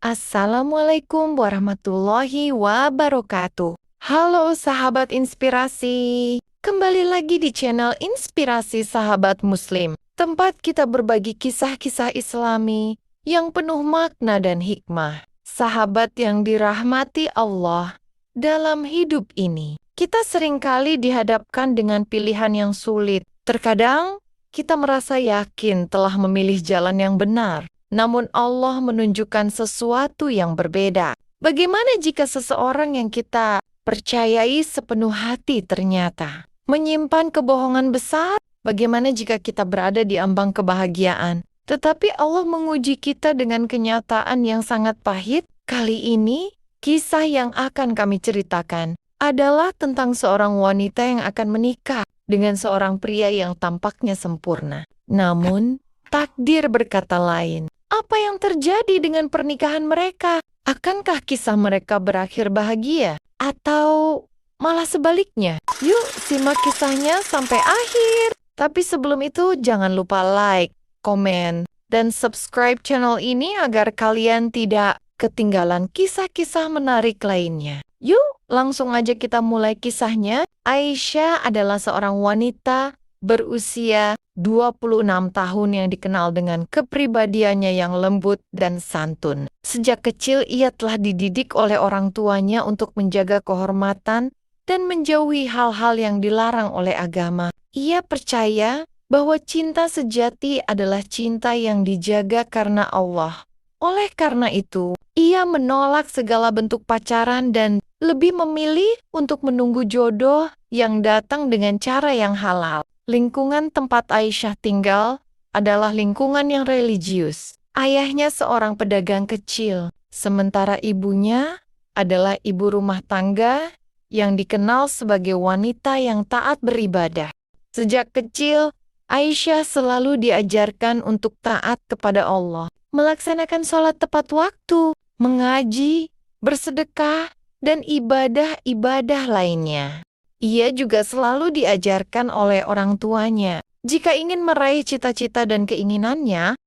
Assalamualaikum warahmatullahi wabarakatuh. Halo sahabat inspirasi, kembali lagi di channel Inspirasi Sahabat Muslim, tempat kita berbagi kisah-kisah Islami yang penuh makna dan hikmah. Sahabat yang dirahmati Allah, dalam hidup ini, kita seringkali dihadapkan dengan pilihan yang sulit. Terkadang, kita merasa yakin telah memilih jalan yang benar. Namun Allah menunjukkan sesuatu yang berbeda. Bagaimana jika seseorang yang kita percayai sepenuh hati ternyata menyimpan kebohongan besar? Bagaimana jika kita berada di ambang kebahagiaan, tetapi Allah menguji kita dengan kenyataan yang sangat pahit? Kali ini, kisah yang akan kami ceritakan adalah tentang seorang wanita yang akan menikah dengan seorang pria yang tampaknya sempurna. Namun, takdir berkata lain. Apa yang terjadi dengan pernikahan mereka? Akankah kisah mereka berakhir bahagia? Atau malah sebaliknya? Yuk simak kisahnya sampai akhir. Tapi sebelum itu jangan lupa like, komen, dan subscribe channel ini agar kalian tidak ketinggalan kisah-kisah menarik lainnya. Yuk langsung aja kita mulai kisahnya. Aisyah adalah seorang wanita berusia 26 tahun yang dikenal dengan kepribadiannya yang lembut dan santun. Sejak kecil ia telah dididik oleh orang tuanya untuk menjaga kehormatan dan menjauhi hal-hal yang dilarang oleh agama. Ia percaya bahwa cinta sejati adalah cinta yang dijaga karena Allah. Oleh karena itu, ia menolak segala bentuk pacaran dan lebih memilih untuk menunggu jodoh yang datang dengan cara yang halal. Lingkungan tempat Aisyah tinggal adalah lingkungan yang religius. Ayahnya seorang pedagang kecil, sementara ibunya adalah ibu rumah tangga yang dikenal sebagai wanita yang taat beribadah. Sejak kecil, Aisyah selalu diajarkan untuk taat kepada Allah, melaksanakan sholat tepat waktu, mengaji, bersedekah, dan ibadah-ibadah lainnya. Ia juga selalu diajarkan oleh orang tuanya, jika ingin meraih cita-cita dan keinginannya,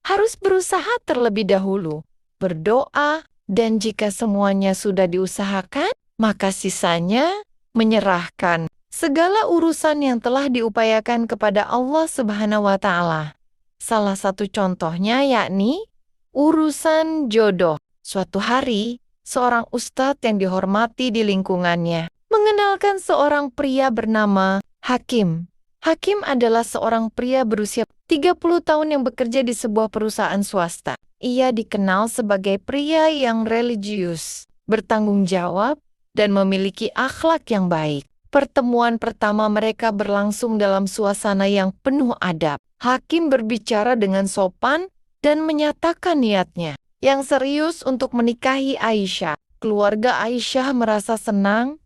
harus berusaha terlebih dahulu, berdoa, dan jika semuanya sudah diusahakan, maka sisanya menyerahkan segala urusan yang telah diupayakan kepada Allah Subhanahu wa Ta'ala. Salah satu contohnya yakni urusan jodoh. Suatu hari, seorang ustadz yang dihormati di lingkungannya mengenalkan seorang pria bernama Hakim. Hakim adalah seorang pria berusia 30 tahun yang bekerja di sebuah perusahaan swasta. Ia dikenal sebagai pria yang religius, bertanggung jawab, dan memiliki akhlak yang baik. Pertemuan pertama mereka berlangsung dalam suasana yang penuh adab. Hakim berbicara dengan sopan dan menyatakan niatnya yang serius untuk menikahi Aisyah. Keluarga Aisyah merasa senang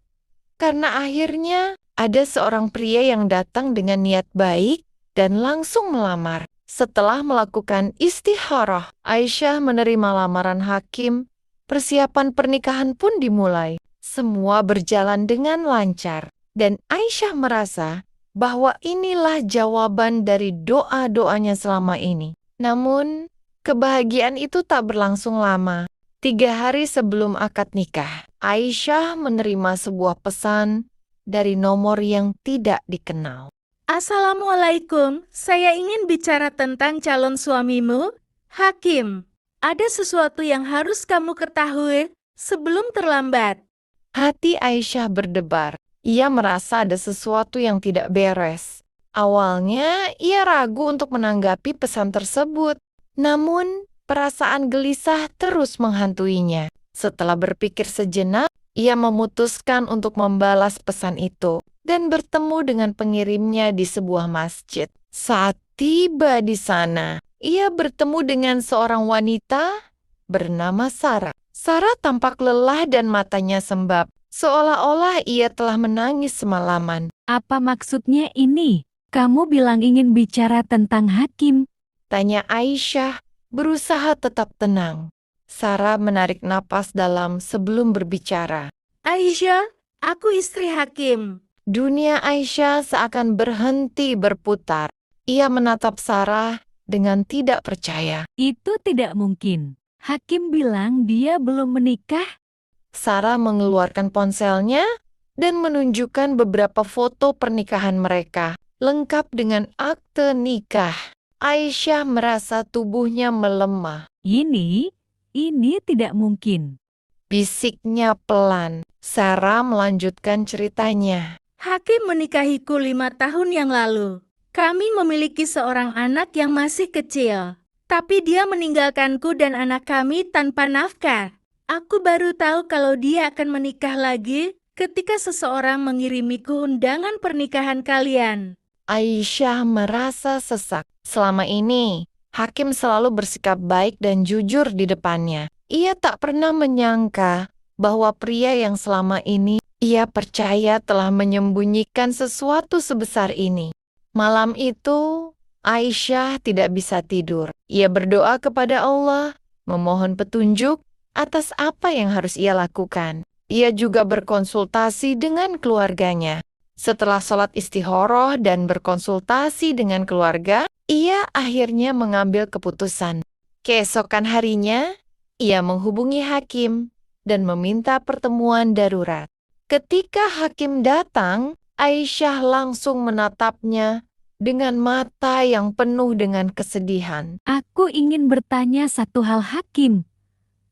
karena akhirnya ada seorang pria yang datang dengan niat baik dan langsung melamar. Setelah melakukan istikharah, Aisyah menerima lamaran Hakim. Persiapan pernikahan pun dimulai. Semua berjalan dengan lancar. Dan Aisyah merasa bahwa inilah jawaban dari doa-doanya selama ini. Namun, kebahagiaan itu tak berlangsung lama. 3 hari sebelum akad nikah, Aisyah menerima sebuah pesan dari nomor yang tidak dikenal. Assalamualaikum, saya ingin bicara tentang calon suamimu, Hakim. Ada sesuatu yang harus kamu ketahui sebelum terlambat. Hati Aisyah berdebar. Ia merasa ada sesuatu yang tidak beres. Awalnya, ia ragu untuk menanggapi pesan tersebut. Namun, perasaan gelisah terus menghantuinya. Setelah berpikir sejenak, ia memutuskan untuk membalas pesan itu dan bertemu dengan pengirimnya di sebuah masjid. Saat tiba di sana, ia bertemu dengan seorang wanita bernama Sarah. Sarah tampak lelah dan matanya sembab, seolah-olah ia telah menangis semalaman. Apa maksudnya ini? Kamu bilang ingin bicara tentang Hakim. Tanya Aisyah, berusaha tetap tenang. Sarah menarik napas dalam sebelum berbicara. Aisyah, aku istri Hakim. Dunia Aisyah seakan berhenti berputar. Ia menatap Sarah dengan tidak percaya. Itu tidak mungkin. Hakim bilang dia belum menikah. Sarah mengeluarkan ponselnya dan menunjukkan beberapa foto pernikahan mereka, lengkap dengan akte nikah. Aisyah merasa tubuhnya melemah. Ini tidak mungkin. Bisiknya pelan. Sarah melanjutkan ceritanya. Hakim menikahiku 5 tahun yang lalu. Kami memiliki seorang anak yang masih kecil. Tapi dia meninggalkanku dan anak kami tanpa nafkah. Aku baru tahu kalau dia akan menikah lagi ketika seseorang mengirimiku undangan pernikahan kalian. Aisyah merasa sesak. Selama ini, Hakim selalu bersikap baik dan jujur di depannya. Ia tak pernah menyangka bahwa pria yang selama ini ia percaya telah menyembunyikan sesuatu sebesar ini. Malam itu, Aisyah tidak bisa tidur. Ia berdoa kepada Allah, memohon petunjuk atas apa yang harus ia lakukan. Ia juga berkonsultasi dengan keluarganya. Setelah sholat istikharah dan berkonsultasi dengan keluarga, ia akhirnya mengambil keputusan. Keesokan harinya, ia menghubungi Hakim dan meminta pertemuan darurat. Ketika Hakim datang, Aisyah langsung menatapnya dengan mata yang penuh dengan kesedihan. Aku ingin bertanya satu hal, Hakim.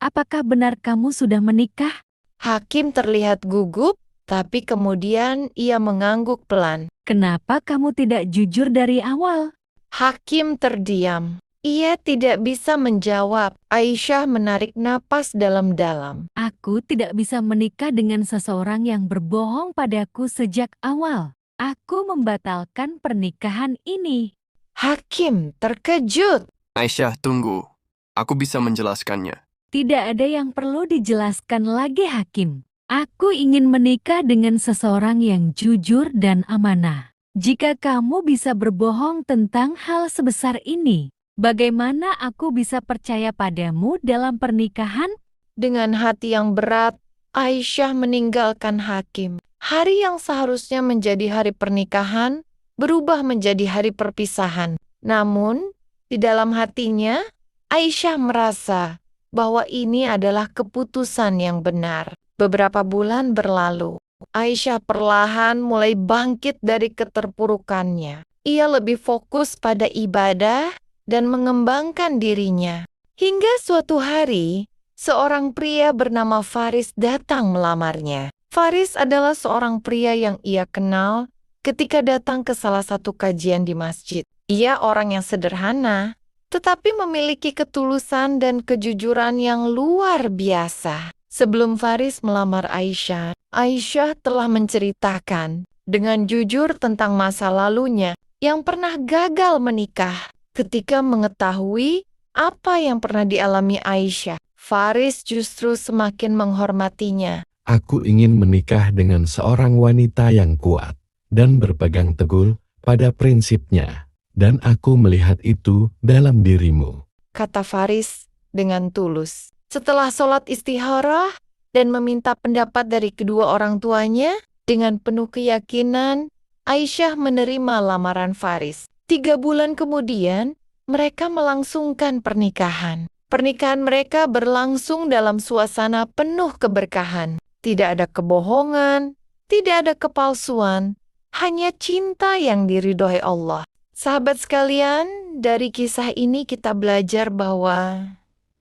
Apakah benar kamu sudah menikah? Hakim terlihat gugup, tapi kemudian ia mengangguk pelan. Kenapa kamu tidak jujur dari awal? Hakim terdiam. Ia tidak bisa menjawab. Aisyah menarik napas dalam-dalam. Aku tidak bisa menikah dengan seseorang yang berbohong padaku sejak awal. Aku membatalkan pernikahan ini. Hakim terkejut. Aisyah, tunggu. Aku bisa menjelaskannya. Tidak ada yang perlu dijelaskan lagi, Hakim. Aku ingin menikah dengan seseorang yang jujur dan amanah. Jika kamu bisa berbohong tentang hal sebesar ini, bagaimana aku bisa percaya padamu dalam pernikahan? Dengan hati yang berat, Aisyah meninggalkan Hakim. Hari yang seharusnya menjadi hari pernikahan berubah menjadi hari perpisahan. Namun, di dalam hatinya, Aisyah merasa bahwa ini adalah keputusan yang benar. Beberapa bulan berlalu. Aisyah perlahan mulai bangkit dari keterpurukannya. Ia lebih fokus pada ibadah dan mengembangkan dirinya. Hingga suatu hari, seorang pria bernama Faris datang melamarnya. Faris adalah seorang pria yang ia kenal ketika datang ke salah satu kajian di masjid. Ia orang yang sederhana, tetapi memiliki ketulusan dan kejujuran yang luar biasa. Sebelum Faris melamar Aisyah, Aisyah telah menceritakan dengan jujur tentang masa lalunya yang pernah gagal menikah. Ketika mengetahui apa yang pernah dialami Aisyah, Faris justru semakin menghormatinya. Aku ingin menikah dengan seorang wanita yang kuat dan berpegang teguh pada prinsipnya, dan aku melihat itu dalam dirimu, kata Faris dengan tulus. Setelah sholat istikharah dan meminta pendapat dari kedua orang tuanya, dengan penuh keyakinan, Aisyah menerima lamaran Faris. 3 bulan kemudian, mereka melangsungkan pernikahan. Pernikahan mereka berlangsung dalam suasana penuh keberkahan. Tidak ada kebohongan, tidak ada kepalsuan, hanya cinta yang diridhoi Allah. Sahabat sekalian, dari kisah ini kita belajar bahwa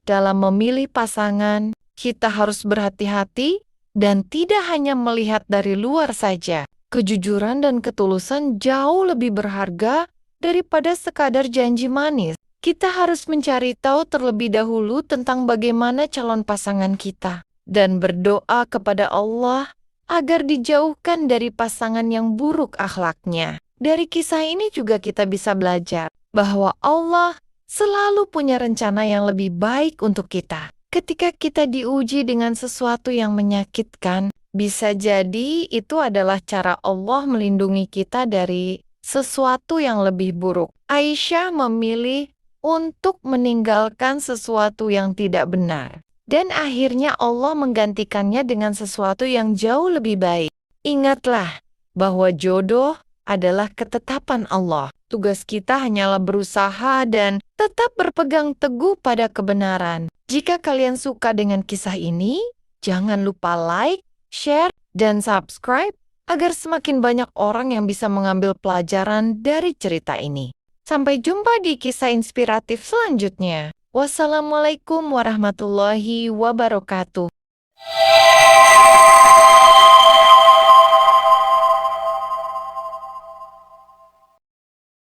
dalam memilih pasangan, kita harus berhati-hati dan tidak hanya melihat dari luar saja. Kejujuran dan ketulusan jauh lebih berharga daripada sekadar janji manis. Kita harus mencari tahu terlebih dahulu tentang bagaimana calon pasangan kita dan berdoa kepada Allah agar dijauhkan dari pasangan yang buruk akhlaknya. Dari kisah ini juga kita bisa belajar bahwa Allah selalu punya rencana yang lebih baik untuk kita. Ketika kita diuji dengan sesuatu yang menyakitkan, bisa jadi itu adalah cara Allah melindungi kita dari sesuatu yang lebih buruk. Aisyah memilih untuk meninggalkan sesuatu yang tidak benar. Dan akhirnya Allah menggantikannya dengan sesuatu yang jauh lebih baik. Ingatlah bahwa jodoh adalah ketetapan Allah. Tugas kita hanyalah berusaha dan tetap berpegang teguh pada kebenaran. Jika kalian suka dengan kisah ini, jangan lupa like, share, dan subscribe agar semakin banyak orang yang bisa mengambil pelajaran dari cerita ini. Sampai jumpa di kisah inspiratif selanjutnya. Wassalamualaikum warahmatullahi wabarakatuh.